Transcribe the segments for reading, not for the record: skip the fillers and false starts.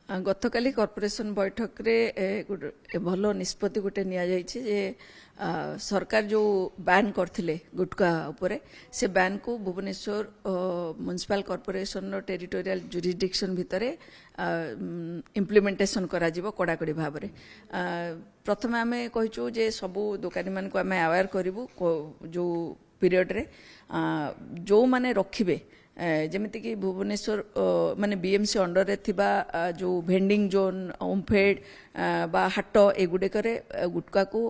गतकाली corporation बैठक रे भल निष्पत्ति गोटे नि सरकार जो बैन करथिले गुटखा उपरे से बैन को Bhubaneswar municipal corporation territorial jurisdiction भितरे इम्प्लीमेंटेशन करा जिवो कड़ाकड़ी भाव में प्रथम आम कहीचु जे सबू दुकानी मान को आम अवेयर करूँ जो पीरियड रे जो माने रखिबे जमीती कि भुवनेश्वर माने बीएमसी अंडर रे थिबा जो भेंडिंग जोन ओमफेड बा हाट एगुड़े गुटका को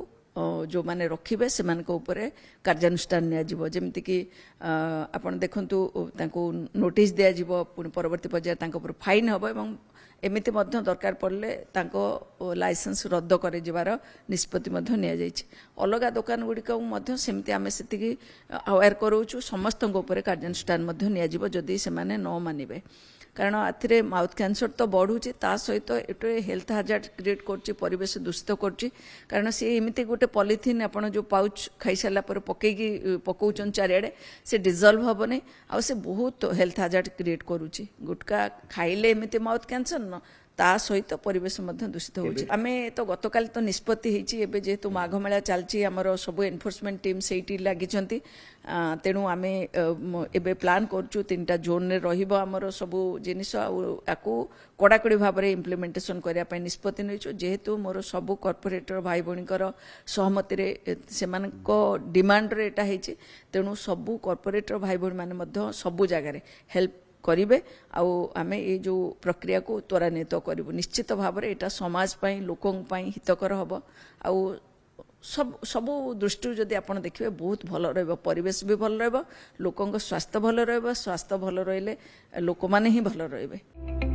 जो माने रखिबे से मान को ऊपर कार्यानुष्ठान निया जिवो जमीती कि आपण देखंतु तांको नोटिस दिया जिवो पुनी परवर्ती पर्याय तांको ऊपर फाइन हबो एवं एमिति मध्य दरकार पड़ले तांको लाइसेंस रद्द करे जिवार निष्पत्ति मध्य निया जायछि अलगा दुकान गुड़िक सेमती आम से अवेयर करूँ समस्त कार्यानुष्ठान मध्य निया जिवो जदि से माने न मानिबे कारण आथिरे माउथ कैंसर तो बढ़ुची ता सहित एटे हेल्थ हाजार्ड क्रिएट करची परिवेश दूषित करची कारण सी एमिति गोटे पॉलिथिन आपण जो पाउच खाई सारा पर पकईकी पकाउछन चारिआडे से डिजल्व हबनी आ से बहुत हेल्थ हाजार्ड क्रिएट करूची गुटका खाइले एमिति माउथ कैंसर न ता सहित परिवेश दूषित होची आमे तो गतकाल तो निष्पत्ति होईची एबे जेहेतु माघ मेला चलची हमर सब एनफोर्समेंट टीम सेठी लागिचंती तेणु आमे एबे प्लान करचु 3टा जोन रे रहिबो हमर सब जिनिस आकु कड़ाकड़ी भाव में इम्प्लीमेंटेशन करने निष्पत्ति नहींचु जेहेतु मोर सबू कॉर्पोरेटर भाई भौणीकर सहमति रे सेमानक डिमांड रे एटा हेची तेणु सबू कॉर्पोरेटर भाई भौणी माने सबू जगह हेल्प करिवे आउ आमे ये जो प्रक्रिया को त्वरान्वित करूँ निश्चित भाव में यहाँ समाज पाई लोकों पाई हितकर हम आउ सब दृष्टि जदि आपण देखिए बहुत भल परिवेश भी भल लोकों स्वास्थ्य भल स्वास्थ्य भल रही लोक मैंने ही भल रहे।